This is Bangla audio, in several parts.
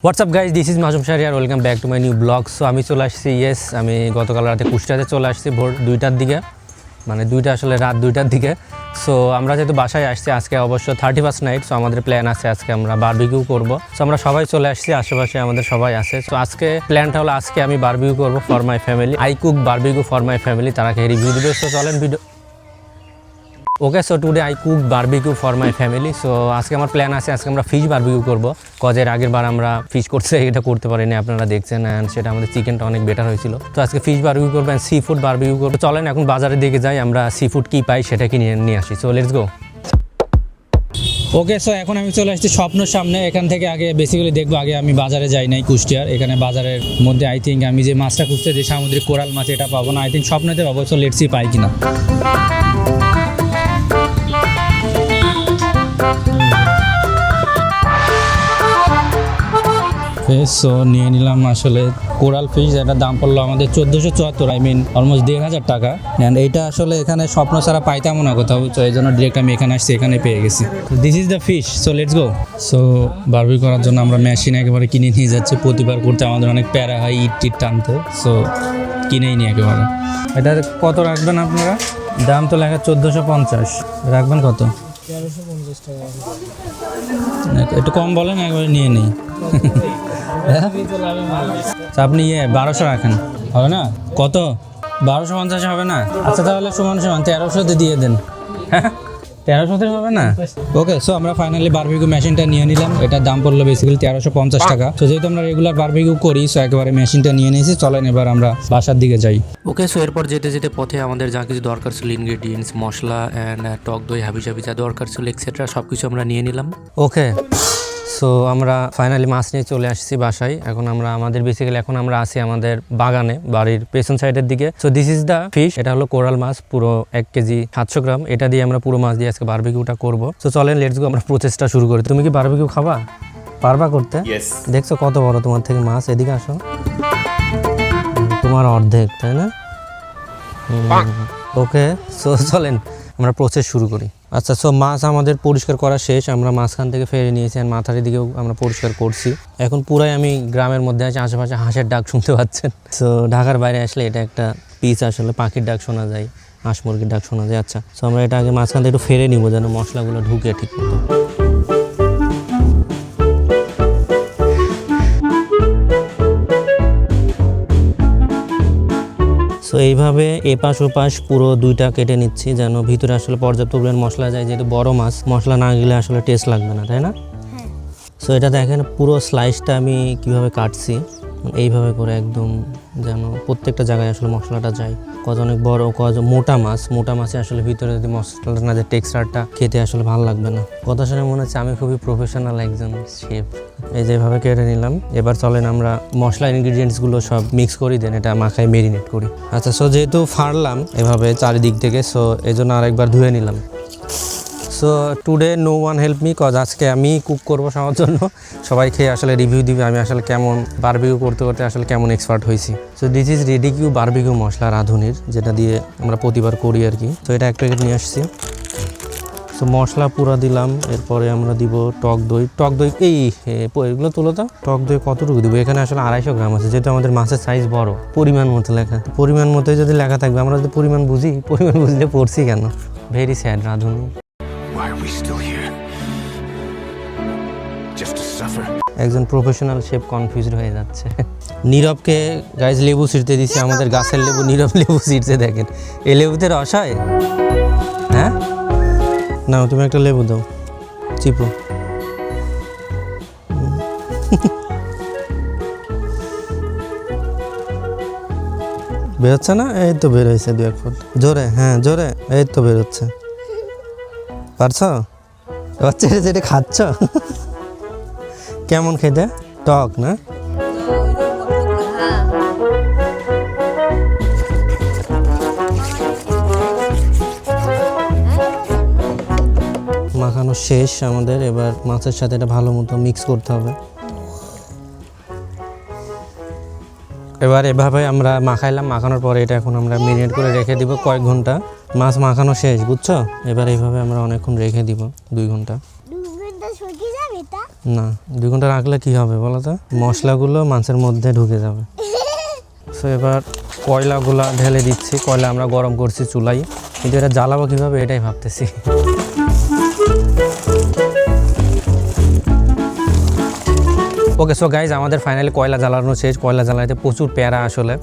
WhatsApp guys, this is Masum Shahriar, welcome back to my new blog. So আমি চলে আসছি, আমি গতকাল রাতে কুষ্টিয়াতে চলে আসছি ভোর 2টার দিকে, মানে 2টা আসলে রাত 2টার দিকে। সো আমরা যেহেতু বাসায় আসছি, আজকে অবশ্য 31st নাইট, সো আমাদের প্ল্যান আছে আজকে আমরা বারবিকিউ করব। সো আমরা সবাই চলে আসছি, আশেপাশে আমাদের সবাই আছে। সো আজকে প্ল্যানটা হলো আজকে আমি বারবিকিউ করব for my family. I cook barbecue for my family, তারা খেয়ে রিভিউ দিবে। সো চলেন video. Okay, so today I cook barbecue for my family. So আজকে আমার প্ল্যান আছে, আজকে আমরা ফিশ বারবিকিউ করবো। কজের আগের বার আমরা ফিশ করতে এটা করতে পারিনি, আপনারা দেখছেন, অ্যান্ড সেটা আমাদের চিকেনটা অনেক বেটার হয়েছিল। তো আজকে ফিশ বারবিকিউ করবো অ্যান্ড সি ফুড বারবিকিউ করবো। চলেন এখন বাজারে দিকে যাই, আমরা সি ফুড কী পাই সেটা কি নিয়ে আসি। So let's go. Okay, so এখন আমি চলে আসছি স্বপ্নের সামনে। এখান থেকে আগে বেসিক্যালি দেখবো, আগে আমি বাজারে যাই নাই কুষ্টিয়ার। এখানে বাজারের মধ্যে আই থিঙ্ক আমি যে মাছটা খুঁজতে, যে সামুদ্রিক কোরাল মাছ, এটা পাবো না। আই থিঙ্ক স্বপ্নেতে পাবো। সো লেটস সি পাই কিনা। সো নিয়ে নিলাম আসলে কোরাল ফিশ, এটার দাম পড়লো আমাদের 1474, আই মিন অলমোস্ট 1500 টাকা। অ্যান্ড এইটা আসলে এখানে স্বপ্ন ছাড়া পাইতামও না কোথাও, তো এই জন্য ডিরেক্ট আমি এখানে আসছি, এখানে পেয়ে গেছি। This is the fish. So let's go. So barbecue করার জন্য আমরা মেশিন একেবারে কিনে নিয়ে যাচ্ছি। প্রতিবার করতে আমাদের অনেক প্যারা হয় ইট টানতে, সো কিনেই নি একেবারে। এটা কত রাখবেন আপনারা? দাম তো লেখা 1450, রাখবেন কত? 1350 টাকা। একটু কম বলেন, একবারে নিয়ে নিই। আপনি 1200 রাখেন, হবে না? কত? 1250 হবে না? আচ্ছা তাহলে সমান 1300 দিয়ে দেন। হ্যাঁ, 1300 হবে না? ওকে, সো আমরা ফাইনালি বারবিকিউ মেশিনটা নিয়ে নিলাম। এটার দাম পড়লো বেসিক্যালি 1350 টাকা। তো যেহেতু আমরা রেগুলার বারবিকিউ করি, সো একেবারে মেশিনটা নিয়ে নিয়েছি। চলেন এবার আমরা বাসার দিকে যাই। ওকে, সো এরপর যেতে যেতে পথে আমাদের যা কিছু দরকার ছিল, ইনগ্রেডিয়েন্টস, মশলা অ্যান্ড টক দই, হাবিজাবি যা দরকার ছিল এক্সেট্রা সব কিছু আমরা নিয়ে নিলাম। ওকে, সো আমরা ফাইনালি মাছ নিয়ে চলে আসছি বাসায়। এখন আমরা আছি আমাদের বাগানে, বাড়ির পেছন সাইডের দিকে। So this is the fish. এটা হলো কোরাল মাছ, পুরো 1 কেজি 700 গ্রাম। এটা দিয়ে আমরা পুরো মাছ দিয়ে আজকে বারবিকিউটা করবো। সো চলেন লেটস গো, আমরা প্রসেসটা শুরু করি। তুমি কি বারবিকিউ খাবা? পারবা করতে? দেখছো কত বড় তোমার থেকে মাছ। এদিকে আসো, তোমার অর্ধেক, তাই না? ওকে, সো চলেন আমরা প্রসেস শুরু করি। আচ্ছা, সো মাছ আমাদের পরিষ্কার করা শেষ। আমরা মাঝখান থেকে ফেলে নিয়েছি, আর মাথার দিকেও আমরা পরিষ্কার করছি। এখন পুরাই আমি গ্রামের মধ্যে আছি, আশেপাশে হাঁসের ডাক শুনতে পাচ্ছেন। সো ঢাকার বাইরে আসলে এটা একটা পিস, আসলে পাখির ডাক শোনা যায়, হাঁস মুরগির ডাক শোনা যায়। আচ্ছা, সো আমরা এটা আগে মাঝখান থেকে একটু ফেলে নিব, যেন মশলাগুলো ঢুকে ঠিক মতো। সো এইভাবে এপাশ ওপাশ পুরো 2টা কেটে নিচ্ছি, যেন ভিতরে আসলে পর্যাপ্ত পরিমাণ মশলা যায়। যেহেতু বড় মাছ, মশলা না গেলে আসলে টেস্ট লাগবে না, তাই না? সো এটা দেখেন পুরো স্লাইসটা আমি কিভাবে কাটছি, এইভাবে করে একদম যেন প্রত্যেকটা জায়গায় আসলে মশলাটা যায়। অনেক বড় মোটা মাছে আসলে ভিতরে যদি মশলাটা না যায়, টেক্সচারটা খেতে আসলে ভালো লাগবে না। কথা শুনে মনে হচ্ছে আমি খুবই প্রফেশনাল একজন শেফ। এই যেভাবে কেটে নিলাম। এবার চলেন আমরা মশলা ইনগ্রিডিয়েন্টসগুলো সব মিক্স করি, দেন এটা মাখায় মেরিনেট করি। আচ্ছা, সো যেহেতু ফাড়লাম এভাবে চারিদিক থেকে, সো এই জন্য আরেকবার ধুয়ে নিলাম। So today no one help me, cause আজকে আমি কুক করবো সবার জন্য। সবাই খেয়ে আসলে রিভিউ দিবে আমি আসলে কেমন বারবিকিউ করতে করতে আসলে কেমন এক্সপার্ট হয়েছি। সো দিস ইজ রেডিকিউ বারবিকিউ মশলা, রাঁধুনির, যেটা দিয়ে আমরা প্রতিবার করি আর কি। তো এটা 1 প্যাকেট নিয়ে আসছি। সো মশলা পুরো দিলাম। এরপরে আমরা দিব টক দই। এগুলো তুলো তো। টক দই কতটুকু দিব? এখানে আসলে 250 গ্রাম আছে, যেহেতু আমাদের মাছের সাইজ বড়। পরিমাণ মতো লেখা, পরিমাণ মতোই যদি লেখা থাকবে, আমরা যদি পরিমাণ বুঝলে পড়ছি কেন? ভেরি স্যাড রাঁধুনি। একজন প্রফেশনাল শেফ কনফিউজড হয়ে যাচ্ছে। নীরবকে গাইজ লেবু ছিঁড়তে দিছি, আমাদের গাছের লেবু। নীরব লেবু ছিঁড়তে, দেখেন এই লেবুতে রস হয়। হ্যাঁ, না তুমি একটা লেবু দাও, চিপো। বেরোচ্ছে না? এই তো বের হয়েছে 2-1 ফুট। জোরে, হ্যাঁ জোরে, এই তো বেরোচ্ছে। পারছ? যেটা খাচ্ছ কেমন খেতে? টক না? মাখানো শেষ আমাদের। এবার মাছের সাথে এটা ভালো মতো মিক্স করতে হবে। এবার এভাবে আমরা মাখাইলাম। মাখানোর পরে এটা এখন আমরা মেরিনেট করে রেখে দিব কয়েক ঘন্টা। মাছ মাখানো শেষ, বুঝছো? এবার এইভাবে আমরা অনেকক্ষণ রেখে দিব, 2 ঘন্টা। না 2 ঘন্টা রাখলে কি হবে বলো তো, মশলাগুলো মাছের মধ্যে ঢুকে যাবে। সো এবার কয়লাগুলা ঢেলে দিচ্ছি। কয়লা আমরা গরম করছি চুলাই, কিন্তু এটা জ্বালাবো কীভাবে এটাই ভাবতেছি। ওকে, সো গাইজ আমাদের ফাইনালি কয়লা জ্বালানো শেষ। কয়লা জ্বালাতে প্রচুর প্যারা আসলে।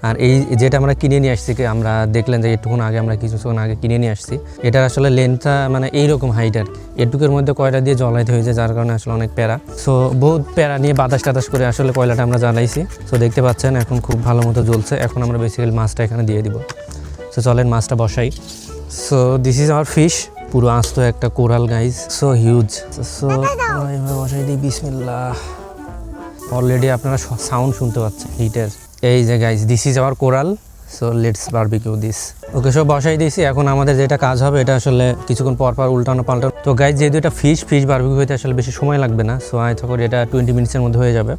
আর এই যেটা আমরা কিনে নিয়ে আসছি, আমরা দেখলেন যে একটুক্ষণ আগে আমরা কিছুক্ষণ আগে কিনে নিয়ে আসছি, এটার আসলে লেন্থটা মানে এইরকম হাইটার, এটুকুর মধ্যে কয়লা দিয়ে জ্বলাইতে হয়েছে, যার কারণে আসলে অনেক প্যারা। সো বহুত প্যারা নিয়ে বাতাস টাতাস করে আসলে কয়লাটা আমরা জ্বালাইছি। সো দেখতে পাচ্ছেন এখন খুব ভালো মতো জ্বলছে। এখন আমরা বেসিক্যালি মাছটা এখানে দিয়ে দিব। সো চলেন মাছটা বসাই। So this is hour fish, পুরো আস্ত একটা coral guys, so huge. So বসাই দিই, বিসমিল্লাহ। অলরেডি আপনারা সাউন্ড শুনতে পাচ্ছেন হিটের। এই যে guys, this is our coral, so let's barbecue this. Okay, সব বসাই দিয়েছি। এখন আমাদের যেটা কাজ হবে, এটা আসলে কিছুক্ষণ পর পর উল্টানো পাল্টানো। তো গাইজ যেহেতু এটা ফিশ বারবিকিউ হইতে আসলে বেশি সময় লাগবে না, সো আই থক এটা 20 মিনিটসের মধ্যে হয়ে যাবে।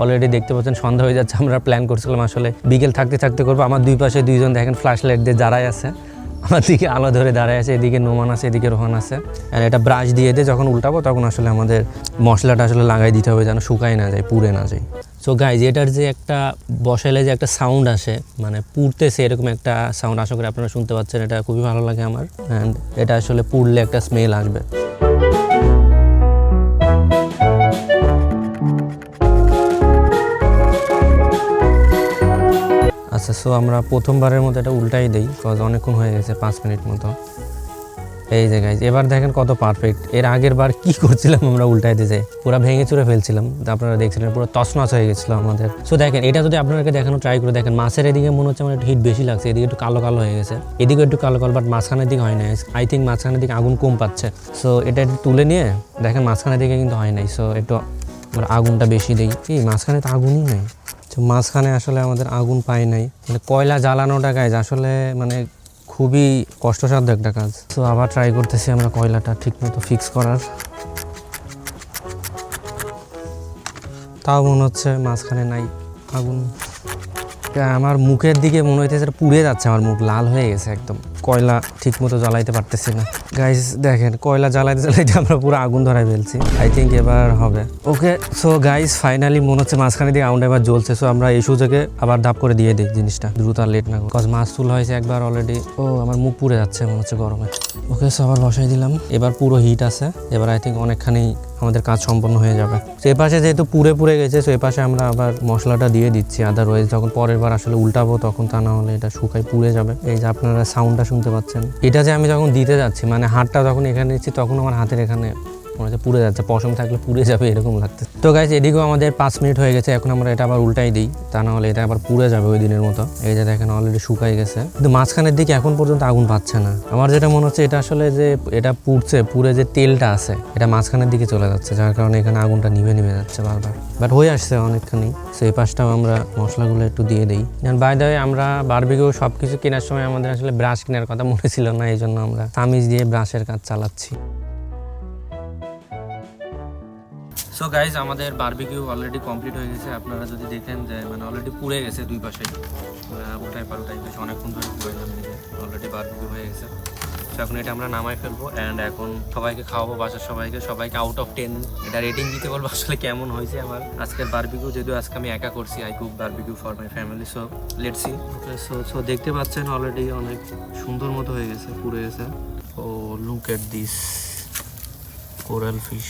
অলরেডি দেখতে পাচ্ছেন সন্ধ্যা হয়ে যাচ্ছে। আমরা প্ল্যান করছিলাম আসলে বিকেল থাকতে থাকতে করবো। আমার দুই পাশে দুইজন দেখেন ফ্ল্যাশ লাইট দিয়ে দাঁড়ায় আছে, আমার দিকে আলো ধরে দাঁড়ায় আছে। এদিকে নোমান আছে, এদিকে রোহান আছে। আর এটা ব্রাশ দিয়ে যখন উল্টাবো তখন আসলে আমাদের মশলাটা আসলে লাগাই দিতে হবে যেন শুকায় না যায়, পুড়ে না যায়। সো গাইজ এটার যে একটা বসাইলে যে একটা সাউন্ড আসে, মানে পুড়তেছে এরকম একটা সাউন্ড, আশা করি আপনারা শুনতে পাচ্ছেন। এটা খুবই ভালো লাগে আমার। অ্যান্ড এটা আসলে পুড়লে একটা স্মেল আসবে। আচ্ছা, সো আমরা প্রথমবারের মতো এটা উল্টাই দিই, কজ অনেকক্ষণ হয়ে গেছে, 5 মিনিট মতো। এই যে গাইজ এবার দেখেন কত পারফেক্ট। এর আগের বার কি করছিলাম আমরা উল্টাইতে যাই, পুরো ভেঙে চুরে ফেলছিলাম, আপনারা দেখছিলেন পুরো তছনছ হয়ে গেছিলো আমাদের। সো দেখেন এটা যদি আপনাদেরকে দেখানো ট্রাই করে দেখেন, মাছের এদিকে মনে হচ্ছে আমার একটু হিট বেশি লাগছে, এদিকে একটু কালো কালো হয়ে গেছে, এদিকে একটু কালো কালো, বাট মাঝখানের দিকে হয় নাই। আই থিঙ্ক মাঝখানের দিকে আগুন কম পাচ্ছে। সো এটা একটু তুলে নিয়ে দেখেন মাঝখানের দিকে কিন্তু হয় নাই। সো একটু আমরা আগুনটা বেশি দিই। কি মাঝখানে তো আগুনই নাই, মাঝখানে আসলে আমাদের আগুন পাই নাই। মানে কয়লা জ্বালানোটা গাইজ আসলে মানে খুবই কষ্টসাধ্য একটা কাজ। তো আবার ট্রাই করতেছি আমরা কয়লাটা ঠিকমতো ফিক্স করার। তাও মনে হচ্ছে মাঝখানে নাই আগুন। আমার মুখের দিকে মনে হইতেছে পুড়ে যাচ্ছে, আমার মুখ লাল হয়ে গেছে একদম। কয়লা ঠিক মতো জ্বালাইতে পারতেছি না গাইজ। দেখেন কয়লা জ্বালাইতে জ্বালাইতে আমরা পুরো আগুন ধরাই ফেলছি। আই থিঙ্ক এবার হবে। ওকে, সো গাইজ ফাইনালি মনে হচ্ছে মাঝখানে দিকে আগুনটা এবার জ্বলছে। সো আমরা এই সুযোগে আবার ধাপ করে দিয়ে দিই জিনিসটা, দ্রুত আর লেট না, কজ মাছ তুলা হয়েছে একবার অলরেডি। ও আমার মুখ পুড়ে যাচ্ছে মনে হচ্ছে গরমে। ওকে, সো আবার বসাই দিলাম। এবার পুরো হিট আছে, এবার আই থিঙ্ক অনেকখানি আমাদের কাজ সম্পন্ন হয়ে যাবে। তো এ পাশে যেহেতু পুড়ে গেছে, সো এ পাশে আমরা আবার মশলাটা দিয়ে দিচ্ছি। আদারওয়াইজ যখন পরের বার আসলে উল্টাবো তখন তা না হলে এটা শুকাই পুড়ে যাবে। এই যে আপনারা সাউন্ডটা শুনতে পাচ্ছেন, এটা যে আমি যখন দিতে যাচ্ছি, মানে হাতটা যখন এখানে দিচ্ছি তখন আমার হাতের এখানে মনে হচ্ছে পুড়ে যাচ্ছে, পশম থাকলে পুড়ে যাবে এরকম লাগছে। তো গাইজ এদিকেও আমাদের 5 মিনিট হয়ে গেছে। এখন আমরা এটা আবার উল্টাই দিই, তা না হলে এটা আবার পুড়ে যাবে ওই দিনের মতো। এই যে দেখেন অলরেডি শুকাই গেছে, কিন্তু মাঝখানের দিকে এখন পর্যন্ত আগুন পাচ্ছে না। আমার যেটা মনে হচ্ছে এটা আসলে যে এটা পুড়ে যে তেলটা আছে এটা মাঝখানের দিকে চলে যাচ্ছে, যার কারণে এখানে আগুনটা নিভে যাচ্ছে বারবার, বাট হয়ে আসছে অনেকখানি। সেই পাশটাও আমরা মশলাগুলো একটু দিয়ে দিই। বাই দ্য ওয়ে আমরা বারবিকিউ সব কিছু কেনার সময় আমাদের আসলে ব্রাশ কেনার কথা মনে ছিল না, এই জন্য আমরা তামিজ দিয়ে ব্রাশের কাজ চালাচ্ছি। সো গাইজ আমাদের বারবিকিউ অলরেডি কমপ্লিট হয়ে গেছে। আপনারা যদি দেখেন যে মানে অলরেডি পুড়ে গেছে দুই পাশে, উল্টাই পাল্টাই বেশ অনেকক্ষণ ধরে পুড়াইলাম, অলরেডি বারবিকিউ হয়ে গেছে। তো এখন এটা আমরা নামাই ফেলবো অ্যান্ড এখন সবাইকে খাওয়াবো, বাসার সবাইকে আউট অফ 10 এটা রেটিং দিতে বলবো আসলে কেমন হয়েছে আমার আজকের বারবিকিউ। যদিও আজকে আমি একা করছি, I cook barbecue for my family. So let's see. Okay, so দেখতে পাচ্ছেন অলরেডি অনেক সুন্দর মতো হয়ে গেছে, পুড়ে গেছে। Oh look at this coral fish.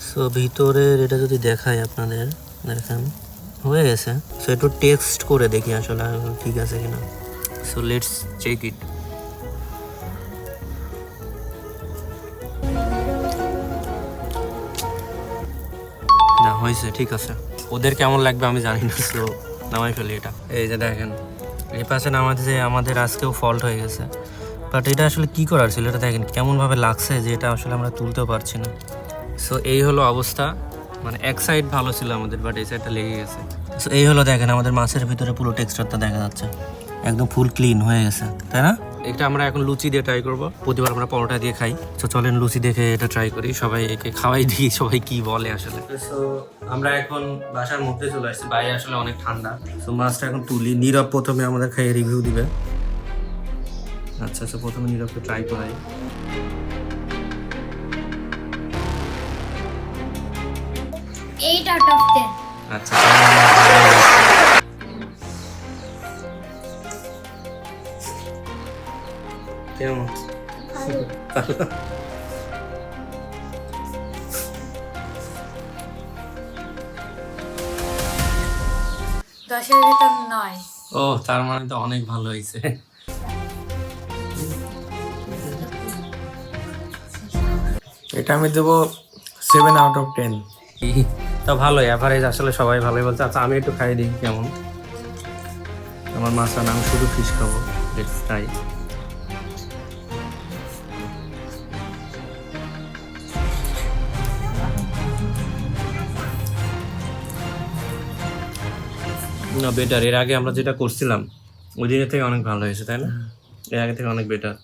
So ভিতরের এটা যদি দেখাই আপনাদের, দেখেন হয়ে গেছে। সো একটু টেক্সট করে দেখি আসলে ঠিক আছে কিনা। So let's check it. না হয়েছে, ঠিক আছে। ওদের কেমন লাগবে আমি জানি না, সো নামাই ফেলি এটা। এই যে দেখেন এই পাশে নামাতে আমাদের আজকেও ফল্ট হয়ে গেছে, বাট এটা আসলে কি করার ছিল এটা দেখেন কেমনভাবে লাগছে যে এটা আসলে আমরা তুলতেও পারছি না। সো এই হলো অবস্থা, মানে এক সাইড ভালো ছিল আমাদের, বাট এই সাইডটা লেগে গেছে। সো এই হলো দেখেন আমাদের মাছের ভিতরে পুরো টেক্সচারটা দেখা যাচ্ছে, একদম ফুল ক্লিন হয়ে গেছে, তাই না? এটা আমরা এখন লুচি দিয়ে ট্রাই করবো। প্রতিবার আমরা পরোটা দিয়ে খাই, তো চলেন লুচি দেখে এটা ট্রাই করি, সবাই একে খাওয়াই দিই, সবাই কি বলে আসলে। সো আমরা এখন বাসার মধ্যে চলে আসছি, বাইরে আসলে অনেক ঠান্ডা। সো মাছটা এখন তুলি। নীরব প্রথমে আমাদের খাইয়ে রিভিউ দিবে। আচ্ছা আচ্ছা, প্রথমে নীরবকে ট্রাই করাই। 8 out of 10. আচ্ছা কেমন দশের ভিতর 9। ও তার মানে তো অনেক ভালো হয়েছে। এটা আমি দেবো 7 out of 10। তা ভালো এভারেজ, আসলে সবাই ভালোই বলছে। আচ্ছা আমি একটু খাই দিই কেমন। আমার মাছটা না, আমি শুধু ফিশ খাবো, লেটস ট্রাই। না বেটার, এর আগে আমরা যেটা করছিলাম ওই দিনের থেকে অনেক ভালো হয়েছে, তাই না? এর আগে থেকে অনেক বেটার।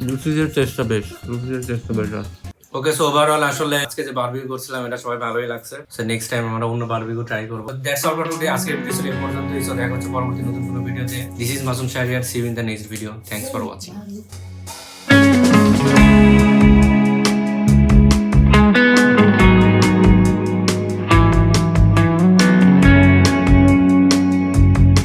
লুচির টেস্টটা বেশ, লুচির টেস্টটা বেটার। ওকে, সো ওভারঅল আসলে আজকে যে বারবিকিউ করছিলাম এটা সবাই ভালোই লাগছে। সো নেক্সট টাইম আমরা অন্য বারবিকিউ ট্রাই করব। That's all for today. আজকের ভিডিও ছিল এই পর্যন্তই। সো দেখা হচ্ছে পরবর্তী নতুন কোনো ভিডিওতে। This is Masum Shahriar. See you in the next video. Thanks for watching.